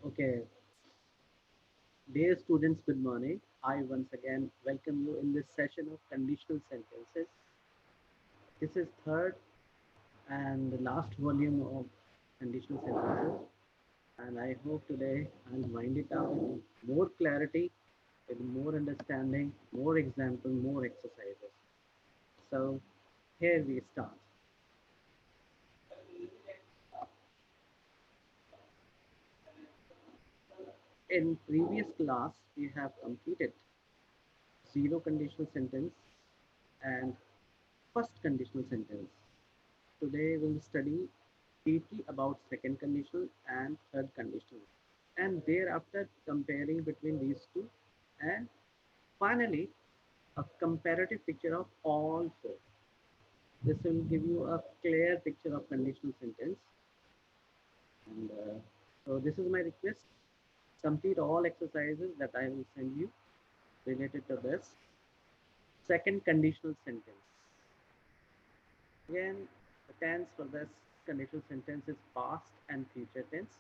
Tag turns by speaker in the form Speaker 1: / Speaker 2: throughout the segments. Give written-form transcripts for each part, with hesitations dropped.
Speaker 1: Okay, dear students, good morning. I once again welcome you in this session of conditional sentences. This is third and the last volume of conditional sentences, and I hope today I'll wind it out with more clarity, with more understanding, more example, more exercises. So here we start. In previous class, we have completed zero conditional sentence and first conditional sentence. Today we'll study deeply about second conditional and third conditional, and thereafter comparing between these two, and finally a comparative picture of all four. This will give you a clear picture of conditional sentence. And so this is my request. Complete all exercises that I will send you related to this second conditional sentence. Again, the tense for this conditional sentence is past and future tense.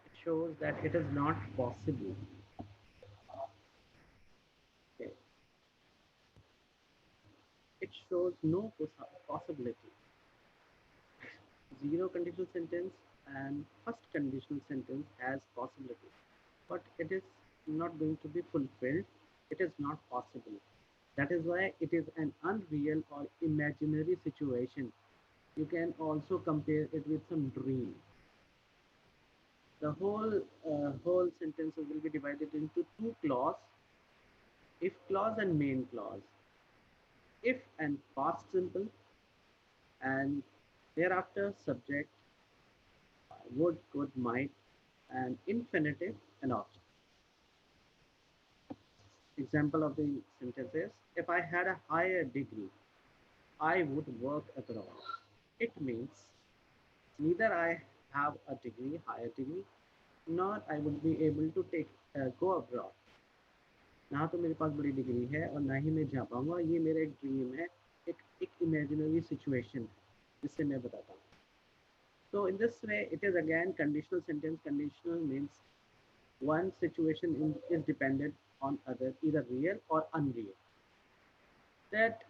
Speaker 1: It shows that it is not possible. Okay. It shows no possibility. Zero conditional sentence and first conditional sentence has possibility, but it is not going to be fulfilled. It is not possible. That is why it is an unreal or imaginary situation. You can also compare it with some dream. The whole sentences will be divided into two clause: if clause and main clause. If and past simple, and thereafter subject, would, could, might, and infinitive and object. Example of the sentence is: if I had a higher degree, I would work abroad. It means neither I have a degree, higher degree, nor I would be able to go abroad. ना तो मेरे पास बड़ी degree है और ना ही मैं जा पाऊंगा, ये मेरा एक ड्रीम है, एक इमेजिनरी सिचुएशन है जिससे मैं बताता हूँ. So in this way, it is again conditional sentence. Conditional means one situation is dependent on other, either real or unreal. That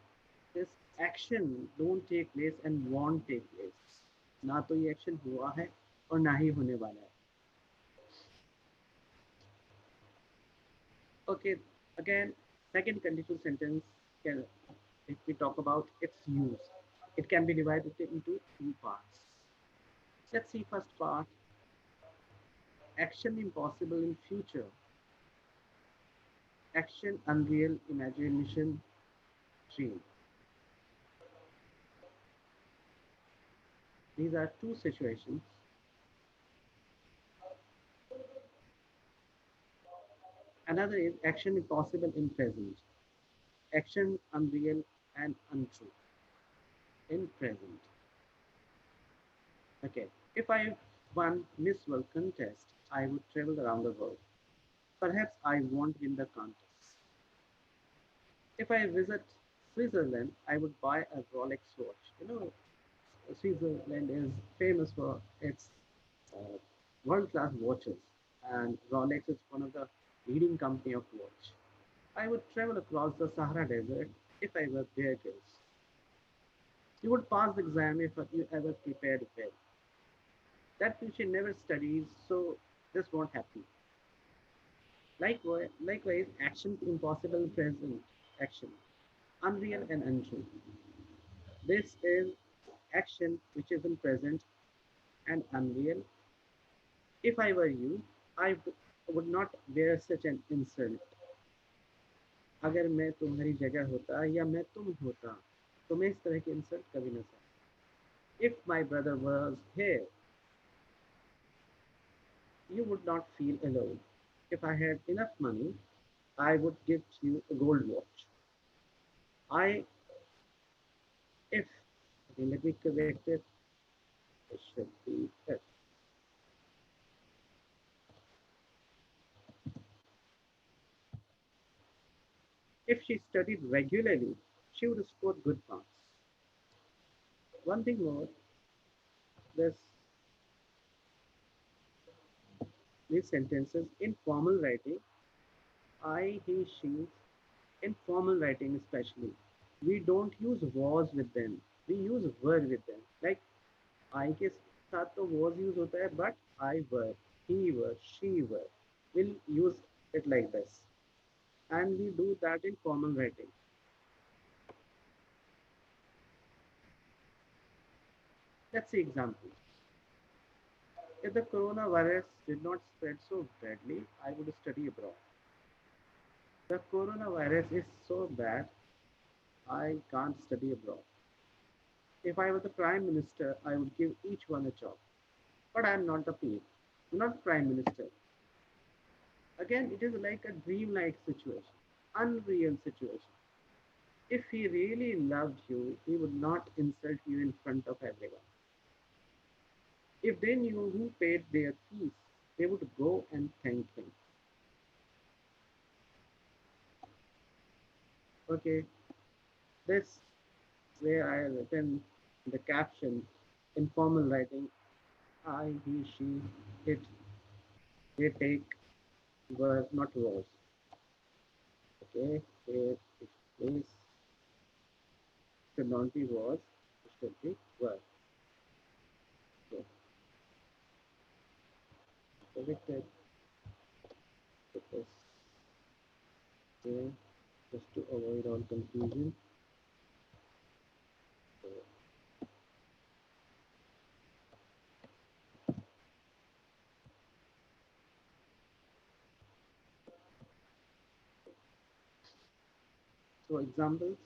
Speaker 1: this action don't take place and won't take place. ना तो ये action हुआ है और ना ही होने वाला है. Okay, again, second conditional sentence, can, if we talk about its use, it can be divided into two parts. Let's see first part: action impossible in future, action unreal, imagination, dream. These are two situations. Another is action impossible in present, action unreal and untrue in present. Okay, if I won Miss World contest, I would travel around the world. Perhaps I won't win the contest. If I visit Switzerland, I would buy a Rolex watch. Switzerland is famous for its uh, world-class watches, and Rolex is one of the leading company of watch. I would travel across the Sahara Desert if I were Bear Grylls. You would pass the exam if you ever prepared well. That means she never studies, so this won't happen. Likewise, action impossible present action, unreal and untrue. This is action which is in present and unreal. If I were you, I would not bear such an insult. अगर मैं तुम्हारी जगह होता या मैं तुम होता तो मैं इस तरह की इंसल्ट कभी ना सकता. If my brother was here, you would not feel alone. If I had enough money, I would give you a gold watch. I, if, okay, let me correct it. It should be if. If she studied regularly, she would score good marks. One thing more, this these sentences in formal writing, I, he, she, in formal writing especially, we don't use was with them. We use were with them. Like I के साथ तो was use होता है, but I were, he were, she were. We'll use it like this, and we do that in formal writing. Let's see examples. If the coronavirus did not spread so badly, I would study abroad. The coronavirus is so bad, I can't study abroad. If I were the prime minister, I would give each one a job. But I am not the PM, not prime minister. Again, it is like a dreamlike situation, unreal situation. If he really loved you, he would not insult you in front of everyone. If they knew who paid their fees, they would go and thank him. Okay, this where I have written the caption in formal writing, I, he, she, it, they take were not was. Okay, it is should not be was, it should be were. So corrected with this here just to avoid all confusion. So, so examples.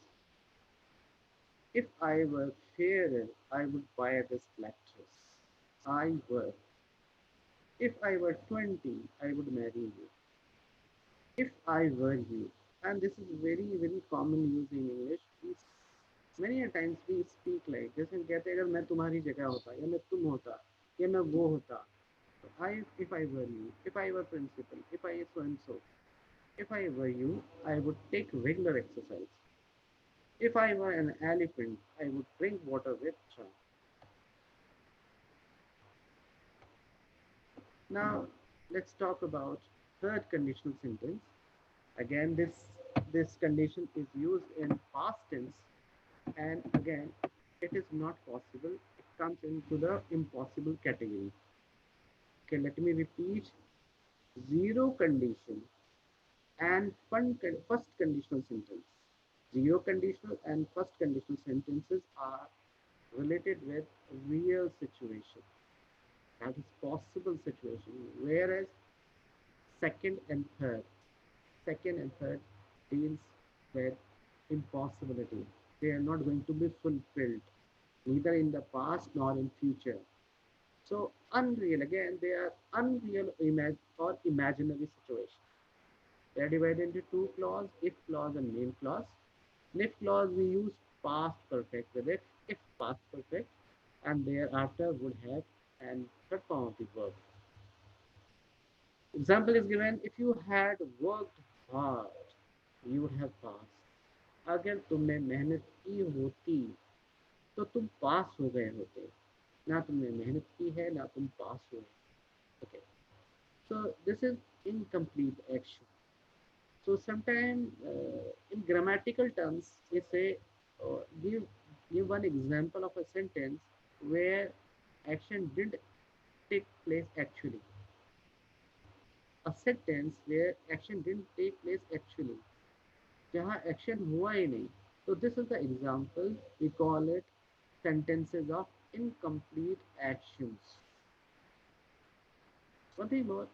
Speaker 1: If I were fairer, I would buy this black dress. I were. If I were 20, I would marry you. If I were you. And this is very, very common use in English. Many a times we speak like this and कहते अगर मैं तुम्हारी जगह होता या मैं तुम होता या मैं वो होता. I, if I were you, if I were principal, if I so and so, if I were you, I would take regular exercise. If I were an elephant, I would drink water with charm. Now, let's talk about third conditional sentence. Again, this condition is used in past tense, and again, it is not possible. It comes into the impossible category. Okay, let me repeat. Zero condition and first conditional sentence. Zero conditional and first conditional sentences are related with real situation. That is possible situation. Whereas second and third, second and third deals with impossibility. They are not going to be fulfilled, neither in the past nor in future. So unreal, again, they are unreal or imaginary situations. They are divided into two clause, if clause and main clause. In if clause, we use past perfect with if past perfect, and thereafter would have and third form of the verb. Example is given, if you had worked hard, you would have passed. अगर तुमने मेहनत की होती तो तुम पास हो गए होते. ना तुमने मेहनत की है ना तुम पास हुए. Okay, so this is incomplete action. So sometimes in grammatical terms, we say give give one example of a sentence where action didn't take place actually. A sentence where action didn't take place actually. जहाँ action हुआ ही नहीं. So this is the example. We call it sentences of incomplete actions. One thing more,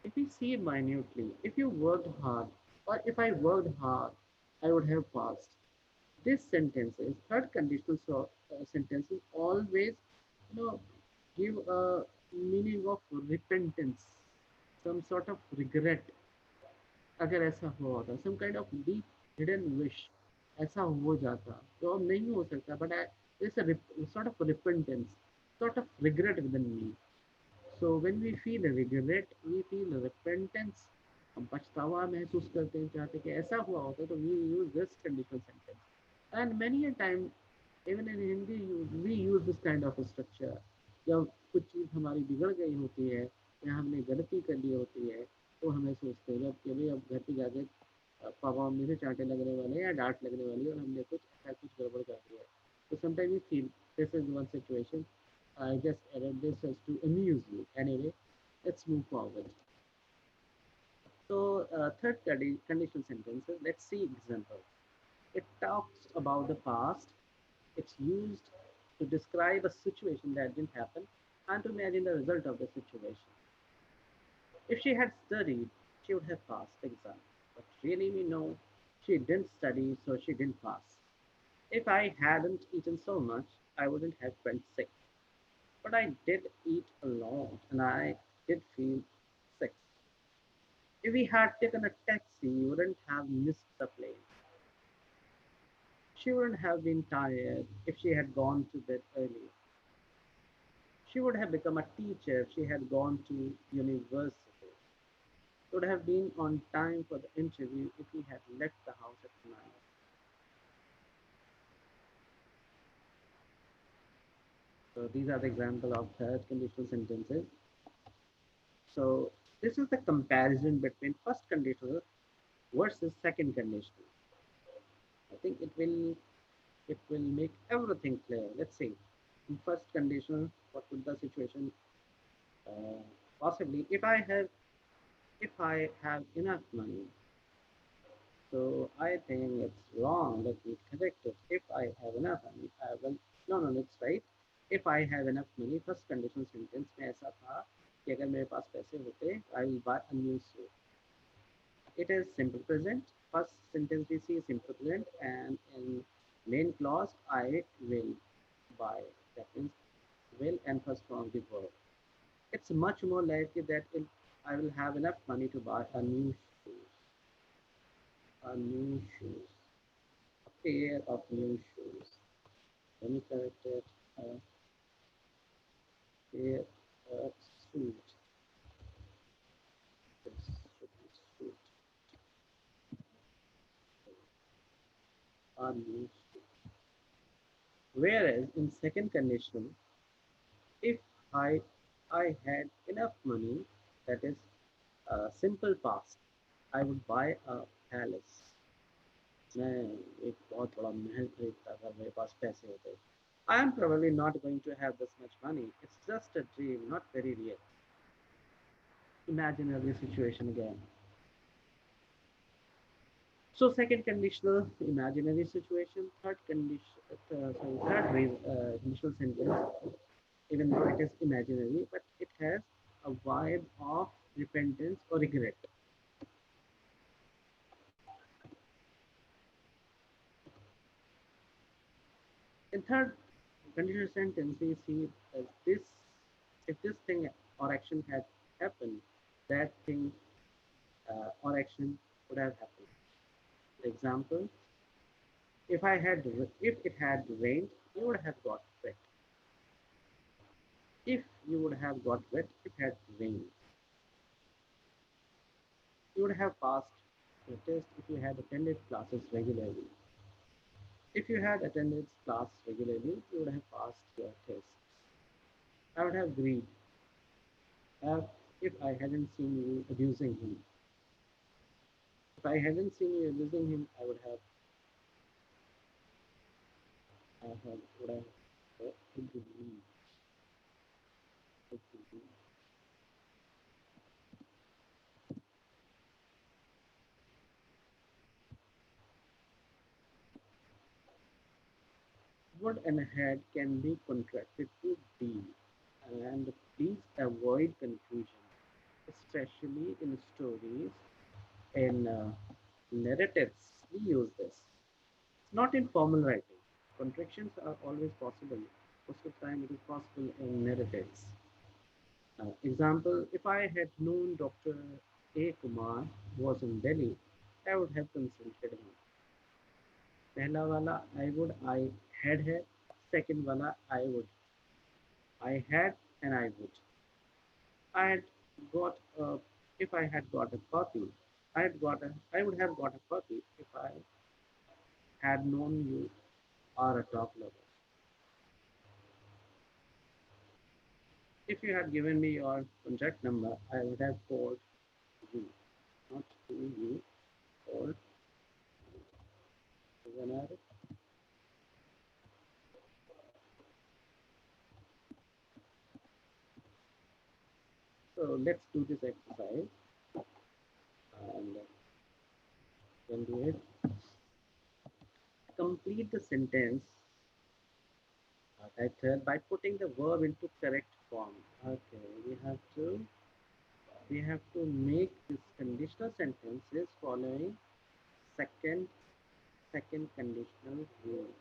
Speaker 1: if we see minutely, if you worked hard, or if I worked hard, I would have passed. This sentences, third conditional sentences always, give a meaning of repentance, some sort of regret. अगर ऐसा हुआ होता, some kind of deep hidden wish, ऐसा हो जाता तो अब नहीं हो सकता, but there's a sort of repentance, sort of regret within me. So when we feel regret, we feel repentance. हम पछतावा महसूस करते हैं, चाहते कि ऐसा हुआ होता, तो we use this conditional sentence. And many a time, even in Hindi, we use this kind of a structure. जब कुछ चीज़ हमारी बिगड़ गई होती है, या हमने गलती कर ली होती है तो हमें सोचते हैं जब कि भाई अब घर पे जाके पापा मम्मी से चांटे लगने वाले हैं या डांट लगने वाली है और हमने कुछ ऐसा कुछ गड़बड़ कर दिया है. So sometimes we feel this is one situation. I just added this just to amuse you. Anyway, let's move forward. So third conditional sentences. Let's see example. It talks about the past. It's used to describe a situation that didn't happen and to imagine the result of the situation. If she had studied, she would have passed the exam. But really, we know she didn't study, so she didn't pass. If I hadn't eaten so much, I wouldn't have felt sick. But I did eat a lot and I did feel sick. If we had taken a taxi, we wouldn't have missed the plane. She wouldn't have been tired if she had gone to bed early. She would have become a teacher if she had gone to university. Would have been on time for the interview if he had left the house at 9. So these are the example of third conditional sentences. So this is the comparison between first conditional versus second conditional. I think it will make everything clear. Let's see. In first conditional, what would the situation uh, possibly if I have enough money. So I think it's wrong. Let me correct it. If I have enough money, I will. No, no, it's right. If I have enough money, first conditional sentence में ऐसा था कि अगर मेरे पास पैसे होते, I will buy a new suit. It is simple present. First sentence we see simple present, and in main clause I will buy. That means will and first form the verb. It's much more likely that I will have enough money to buy a new shoes, a pair of new shoes. Let me correct it. A pair of suit. This should be suit. A new suit. Whereas in second condition, if I I had enough money, that is simple past, I would buy a palace. मैं एक बहुत बड़ा महल खरीदता अगर मेरे पास पैसे होते. I am probably not going to have this much money. It's just a dream, not very real. Imaginary situation again. So second conditional, imaginary situation. Third condition, conditional sentence, even though it is imaginary, but it has a vibe of repentance or regret. In third conditional sentence, we see this: if this thing or action had happened, that thing or action would have happened. Example: if it had rained, you would have got wet. If you would have got wet, it had rained. You would have passed your test if you had attended classes regularly. If you had attended class regularly, you would have passed your test. I would have agreed if I hadn't seen you abusing him. If I hadn't seen you abusing him, I would have agreed. Agreed. Would and had can be contracted to be, and please avoid confusion, especially in stories. In narratives, we use this. Not in formal writing. Contractions are always possible. Most of the time, it is possible in narratives. Example: if I had known Dr. A. Kumar was in Delhi, I would have consulted him. पहला वाला I would, I had है. Second वाला I would, I had and I would. I had got a, if I had got a copy, I would have got a copy if I had known you are a top lover. If you had given me your contact number, I would have called you, not to you, called whenever. So let's do this exercise and then do it. Complete the sentence title by putting the verb into correct form. Okay, we have to make this conditional sentences following second second conditional rules.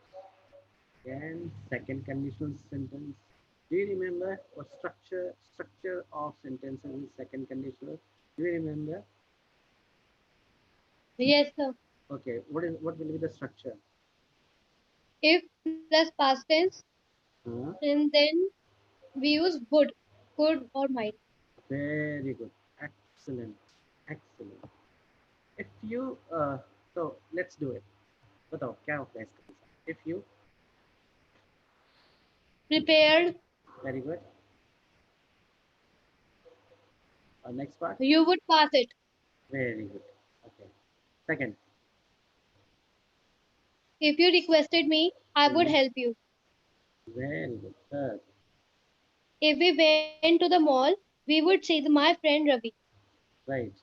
Speaker 1: Again, second conditional sentence. Do you remember what structure of sentences is second conditional? Do you remember?
Speaker 2: Yes, sir.
Speaker 1: Okay, what will be the structure?
Speaker 2: If plus past tense,
Speaker 1: Huh?
Speaker 2: and then we use would or might.
Speaker 1: Very good. Excellent. Excellent. If you so let's do it. बताओ क्या होता है इसका answer? If you
Speaker 2: Prepared,
Speaker 1: very good. Next part.
Speaker 2: you would pass it.
Speaker 1: Very good. Okay. Second.
Speaker 2: If you requested me, I would
Speaker 1: Mhm.
Speaker 2: help you.
Speaker 1: Very good. Third.
Speaker 2: If we went to the mall, we would see my friend Ravi.
Speaker 1: Right.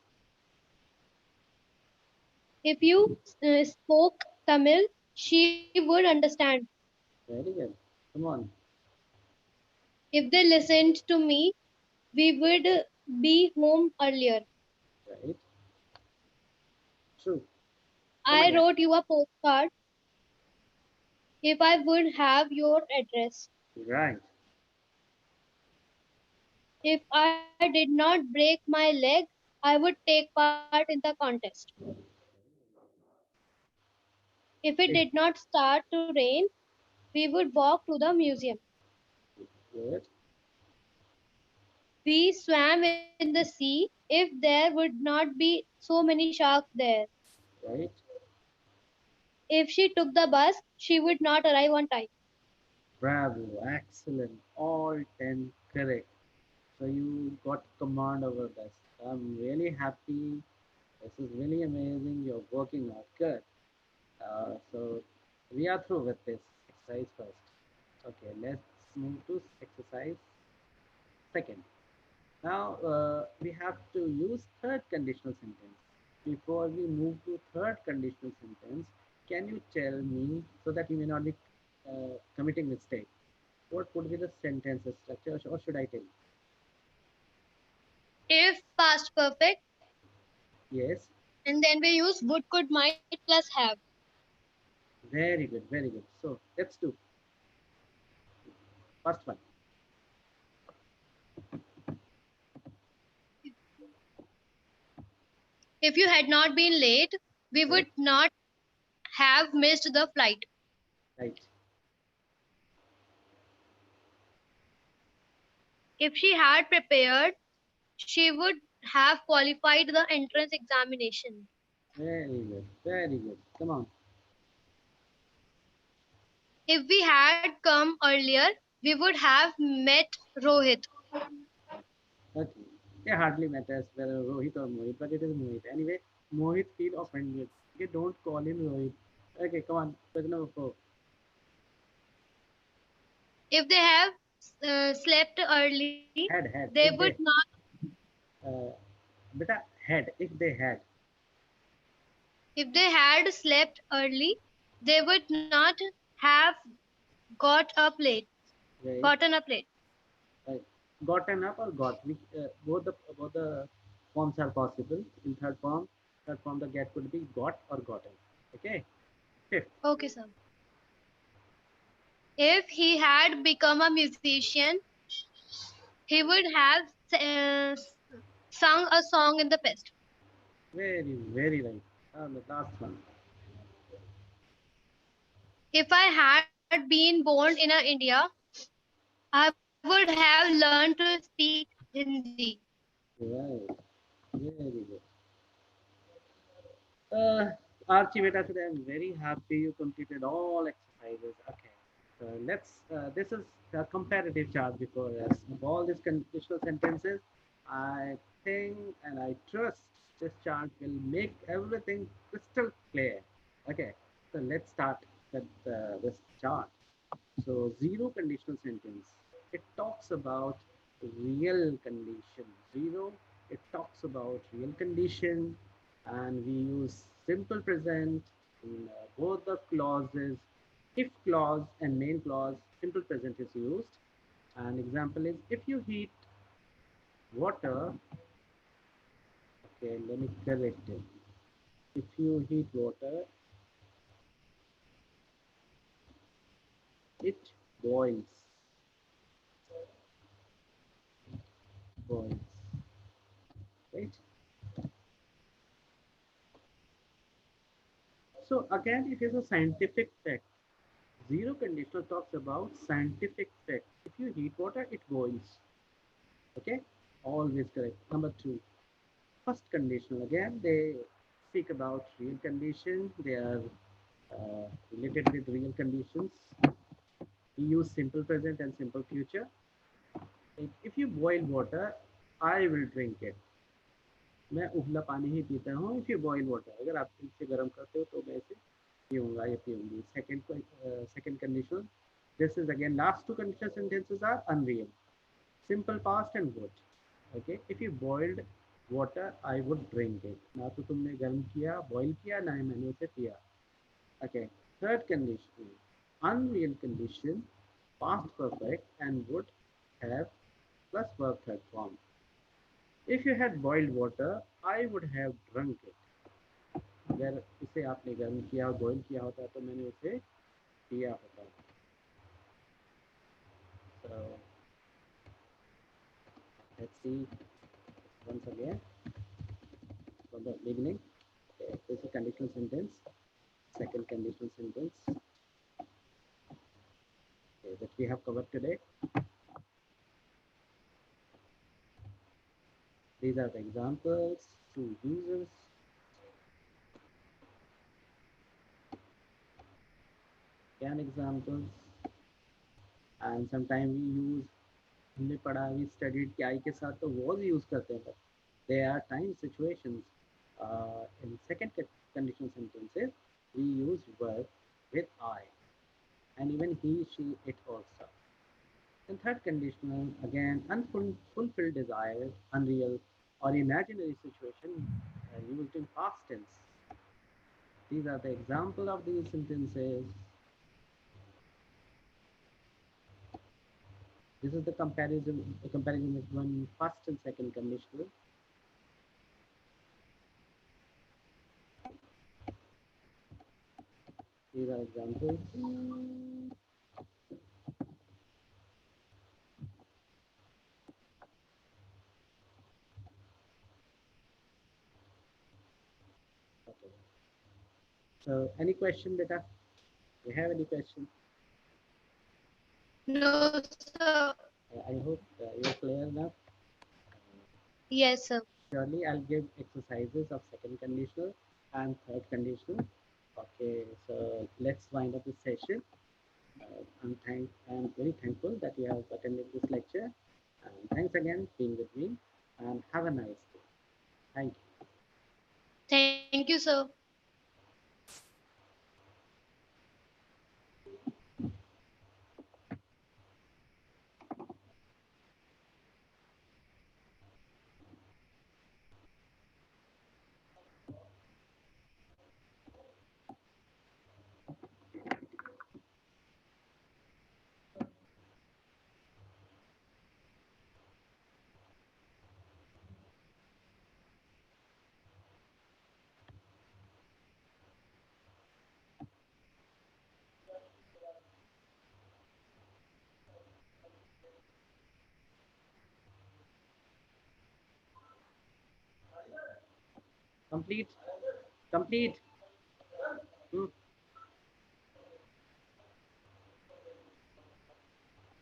Speaker 2: If you spoke Tamil, she would understand.
Speaker 1: Very good. Come on.
Speaker 2: If they listened to me, we would be home earlier.
Speaker 1: Right. True. Come
Speaker 2: I
Speaker 1: again.
Speaker 2: wrote you a postcard if I would have your address.
Speaker 1: Right.
Speaker 2: If I did not break my leg, I would take part in the contest. If it
Speaker 1: If
Speaker 2: did not start to rain, we would walk to the museum.
Speaker 1: good.
Speaker 2: We swam in the sea if there would not be so many sharks there.
Speaker 1: Right.
Speaker 2: If she took the bus, she would not arrive on time.
Speaker 1: Bravo. Excellent. All 10 correct. So you got command over this. I'm really happy. This is really amazing. You're working out. Good. So we are through with this exercise first. Okay, let's move to exercise second. Now we have to use third conditional sentence. Before we move to third conditional sentence, can you tell me so that you may not be committing mistake? What would be the sentence structure, or should I tell you?
Speaker 2: If past perfect,
Speaker 1: Yes,
Speaker 2: and then we use would, could, might plus have.
Speaker 1: very good, very good. So let's do first one.
Speaker 2: If you had not been late, we
Speaker 1: Right,
Speaker 2: would not have missed the flight.
Speaker 1: right,
Speaker 2: If she had prepared, she would have qualified the entrance examination.
Speaker 1: very good, very good. Come on.
Speaker 2: If we had come earlier, we would have met Rohit.
Speaker 1: Okay. It hardly matters whether Rohit or Mohit, but it is Mohit. Anyway, Mohit feel offended. Okay, don't call him Rohit. Okay, come on. Question number four.
Speaker 2: If they have slept early,
Speaker 1: Had,
Speaker 2: they
Speaker 1: had.
Speaker 2: would
Speaker 1: If
Speaker 2: not.
Speaker 1: they, uh, beta, had. If they had.
Speaker 2: If they had slept early, they would not have got up late.
Speaker 1: Right,
Speaker 2: Gotten up late.
Speaker 1: right. Gotten up or got. Which, both the forms are possible. In third form the get could be got or gotten. Okay. Fifth.
Speaker 2: Okay, sir. If he had become a musician, he would have uh, sung a song in the past.
Speaker 1: Very, very right. The last one.
Speaker 2: If I had been born in India, I would have learned to speak Hindi.
Speaker 1: Right. Very good. Uh, Archie, beta, today I'm very happy you completed all exercises. Okay. This is a comparative chart before us. Of all these conditional sentences, I think and I trust this chart will make everything crystal clear. Okay, so let's start with this chart. So zero conditional sentence. It talks about real condition. Zero. It talks about real condition, and we use simple present in both the clauses. If clause and main clause, simple present is used. An example is if you heat water. Okay, let me correct it. If you heat water, it boils. Boils. Right. So again, it is a scientific fact. Zero conditional talks about scientific fact. If you heat water, it boils. Okay, always correct. Number two, first conditional. Again, they speak about real condition. They are related with real conditions. We use simple present and simple future. If you boil water, I will drink it. मैं उबला पानी ही पीता हूँ. If you boil water, अगर आप इसे गर्म करते हो तो मैं इसे पीऊँगा या पीऊँगी. Second conditional. This is again last two conditional sentences are unreal. Simple past and would. Okay. If you boiled water, I would drink it. ना तो तुमने गर्म किया, boil किया, ना ही मैंने उसे पिया. Okay. Third condition. Unreal condition. Past perfect and would have plus verb third form. If you had boiled water, I would have drunk it. अगर इसे आपने गर्म किया बॉईल किया होता तो मैंने उसे पिया होता. So let's see once again from the beginning. Okay, this is a conditional sentence. Second conditional sentence, okay, that we have covered today. These are the examples, two users, can examples, and sometimes we use हमने पढ़ा we studied कि I के साथ तो was use करते हैं. There are time situations. In second conditional sentences, we use verb with I, and even he, she, it also. In third conditional, again, unfulfilled desires, unreal or imaginary situation used in past tense. These are the example of these sentences. This is the comparison between first and second conditional. These are examples. Okay. So, any question, beta? Do you have any question?
Speaker 2: No, sir.
Speaker 1: I hope you're clear now.
Speaker 2: Yes, sir.
Speaker 1: Surely, I'll give exercises of second conditional and third conditional. Okay, so let's wind up this session. I'm very thankful that you have attended this lecture. And thanks again for being with me. And have a nice day. Thank you.
Speaker 2: Thank you, sir.
Speaker 1: Complete. Complete. Hmm.